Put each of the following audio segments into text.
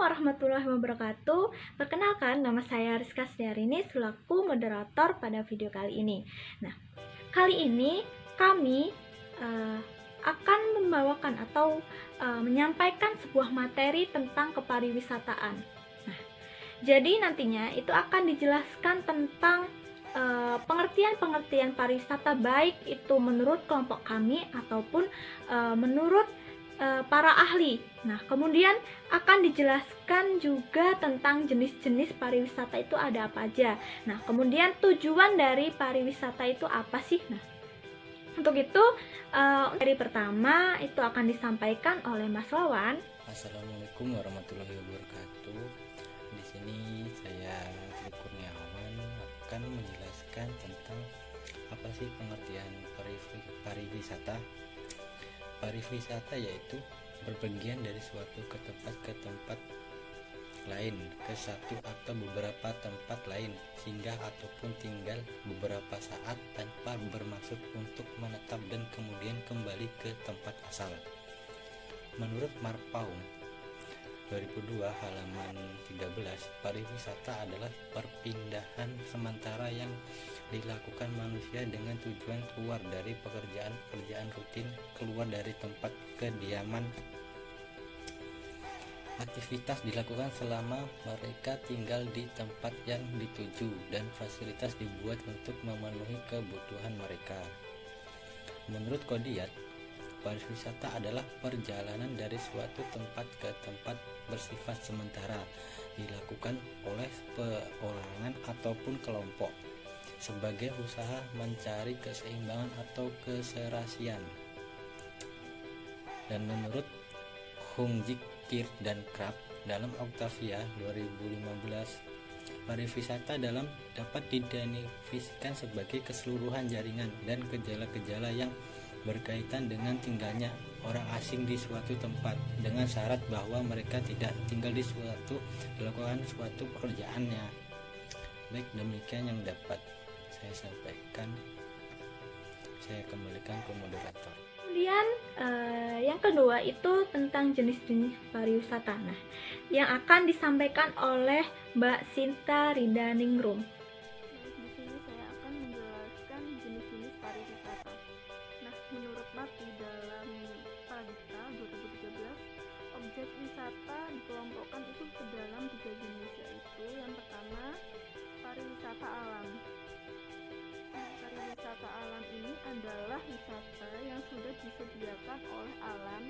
warahmatullahi wabarakatuh. Perkenalkan, nama saya Rizka Setiarini selaku moderator pada video kali ini. Nah, kali ini kami akan membawakan atau menyampaikan sebuah materi tentang kepariwisataan. Nah, jadi nantinya itu akan dijelaskan tentang pengertian-pengertian pariwisata, baik itu menurut kelompok kami ataupun menurut para ahli. Nah, kemudian akan dijelaskan juga tentang jenis-jenis pariwisata itu ada apa aja. Nah, kemudian tujuan dari pariwisata itu apa sih? Nah, untuk itu dari pertama itu akan disampaikan oleh Mas Wawan. Assalamualaikum warahmatullahi wabarakatuh. Di sini saya Tri Kurniawan akan menjelaskan tentang apa sih pengertian pariwisata. Pariwisata yaitu berpergian dari suatu ke tempat lain, ke satu atau beberapa tempat lain, singgah ataupun tinggal beberapa saat tanpa bermaksud untuk menetap dan kemudian kembali ke tempat asal. Menurut Marpaung 2002 halaman 13, pariwisata adalah perpindahan sementara yang dilakukan manusia dengan tujuan keluar dari pekerjaan rutin, keluar dari tempat kediaman. Aktivitas dilakukan selama mereka tinggal di tempat yang dituju dan fasilitas dibuat untuk memenuhi kebutuhan mereka. Menurut Kodiat, pariwisata adalah perjalanan dari suatu tempat ke tempat bersifat sementara, dilakukan oleh perorangan ataupun kelompok sebagai usaha mencari keseimbangan atau keserasian. Dan menurut Hungjik, Kirk dan Krab dalam Octavia 2015, pariwisata dapat didefinisikan sebagai keseluruhan jaringan dan gejala-gejala yang berkaitan dengan tinggalnya orang asing di suatu tempat dengan syarat bahwa mereka tidak tinggal di dilakukan suatu pekerjaannya. Baik, demikian yang dapat saya sampaikan. Saya kembalikan ke moderator. Kemudian yang kedua itu tentang jenis-jenis pariwisata. Nah, yang akan disampaikan oleh Mbak Sinta Ridaningrum. Di sini saya akan menjelaskan jenis-jenis pariwisata. Nah, menurut MAPI dalam Pradipta 2013, objek wisata dikelompokkan itu ke dalam 3 jenis, yaitu yang pertama pariwisata alam. Pariwisata alam ini adalah wisata yang sudah disediakan oleh alam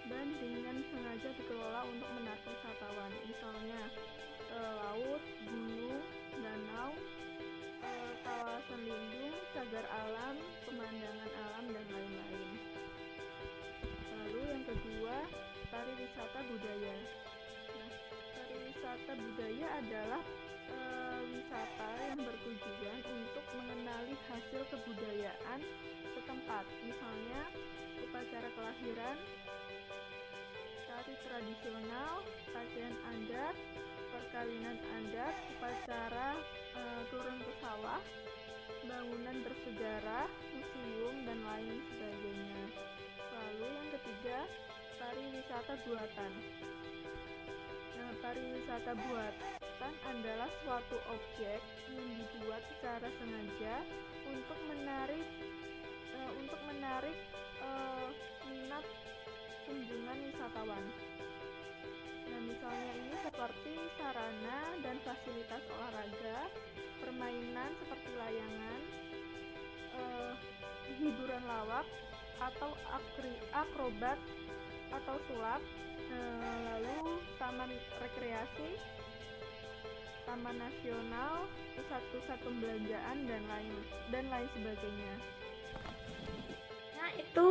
dan dengan sengaja dikelola untuk menarik wisatawan, misalnya laut, gunung, danau, kawasan lindung, cagar alam, pemandangan alam, dan lain-lain. Lalu yang kedua, pariwisata budaya. Nah, pariwisata budaya adalah wisata yang bertujuan untuk mengenali hasil kebudayaan setempat, misalnya upacara kelahiran, tari tradisional, pakaian adat, perkawinan adat, upacara turun ke sawah, bangunan bersejarah, museum, dan lain sebagainya. Lalu yang ketiga, pariwisata buatan. Nah, pariwisata buatan adalah suatu objek yang dibuat secara sengaja untuk menarik minat kunjungan wisatawan. Nah, misalnya ini seperti sarana dan fasilitas olahraga, permainan seperti layangan, hiburan lawak atau akrobat atau sulap, lalu taman rekreasi, taman nasional, pusat-pusat pembelanjaan, dan lain sebagainya. Nah, itu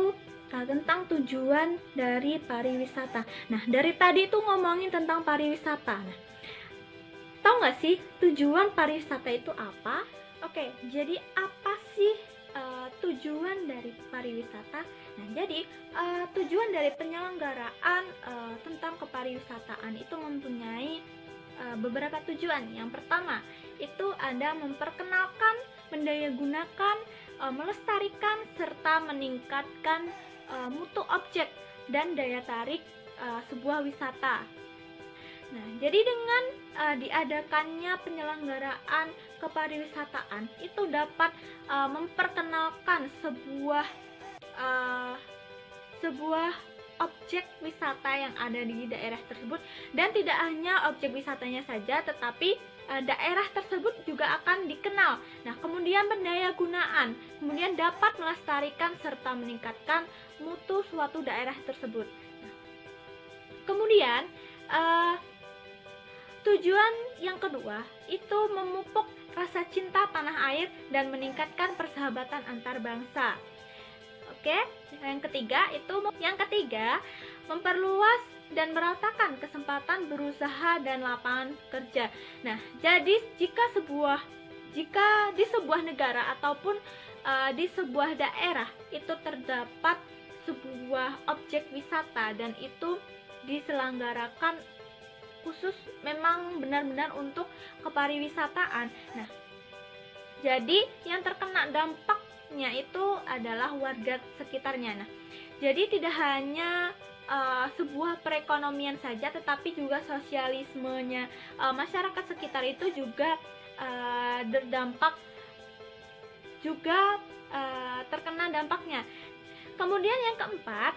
tentang tujuan dari pariwisata. Nah, dari tadi itu ngomongin tentang pariwisata. Nah, tahu nggak sih tujuan pariwisata itu apa? Oke, jadi apa sih tujuan dari pariwisata? Nah, jadi tujuan dari penyelenggaraan tentang kepariwisataan itu mempunyai beberapa tujuan. Yang pertama itu ada memperkenalkan, mendayagunakan, melestarikan, serta meningkatkan mutu objek dan daya tarik sebuah wisata. Nah, jadi dengan diadakannya penyelenggaraan kepariwisataan itu dapat memperkenalkan sebuah objek wisata yang ada di daerah tersebut, dan tidak hanya objek wisatanya saja tetapi daerah tersebut juga akan dikenal. Nah, kemudian pendaya gunaan kemudian dapat melestarikan serta meningkatkan mutu suatu daerah tersebut. Nah, kemudian tujuan yang kedua itu memupuk rasa cinta tanah air dan meningkatkan persahabatan antar bangsa. Oke, yang ketiga memperluas dan meratakan kesempatan berusaha dan lapangan kerja. Nah, jadi jika di sebuah negara ataupun di sebuah daerah itu terdapat sebuah objek wisata dan itu diselenggarakan khusus memang benar-benar untuk kepariwisataan. Nah, jadi yang terkena dampaknya itu adalah warga sekitarnya. Nah, jadi tidak hanya sebuah perekonomian saja, tetapi juga sosialismenya masyarakat sekitar itu juga berdampak, juga terkena dampaknya. Kemudian yang keempat,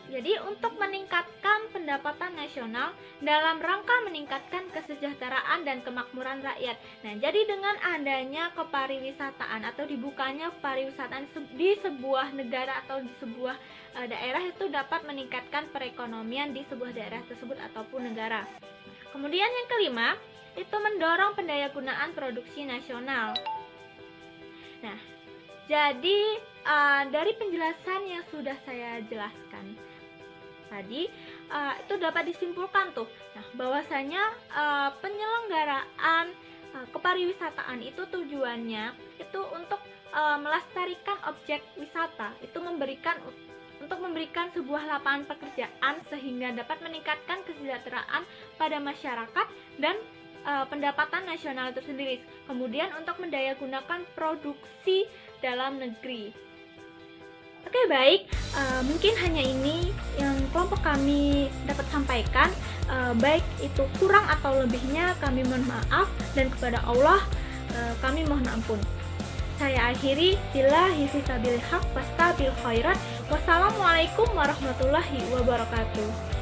jadi untuk meningkatkan pendapatan nasional dalam rangka meningkatkan kesejahteraan dan kemakmuran rakyat. Nah, jadi dengan adanya kepariwisataan atau dibukanya pariwisataan di sebuah negara atau di sebuah daerah itu dapat meningkatkan perekonomian di sebuah daerah tersebut ataupun negara. Kemudian yang kelima, itu mendorong pendayagunaan produksi nasional. Nah, jadi dari penjelasan yang sudah saya jelaskan tadi itu dapat disimpulkan bahwasanya penyelenggaraan kepariwisataan itu tujuannya itu untuk melestarikan objek wisata, itu memberikan sebuah lapangan pekerjaan sehingga dapat meningkatkan kesejahteraan pada masyarakat dan pendapatan nasional itu sendiri. Kemudian untuk mendayagunakan produksi dalam negeri. Oke, baik, mungkin hanya ini yang kelompok kami dapat sampaikan. Baik itu kurang atau lebihnya kami mohon maaf, dan kepada Allah kami mohon ampun. Saya akhiri, billahi fisabilil haq wastabil khairat. Wassalamualaikum warahmatullahi wabarakatuh.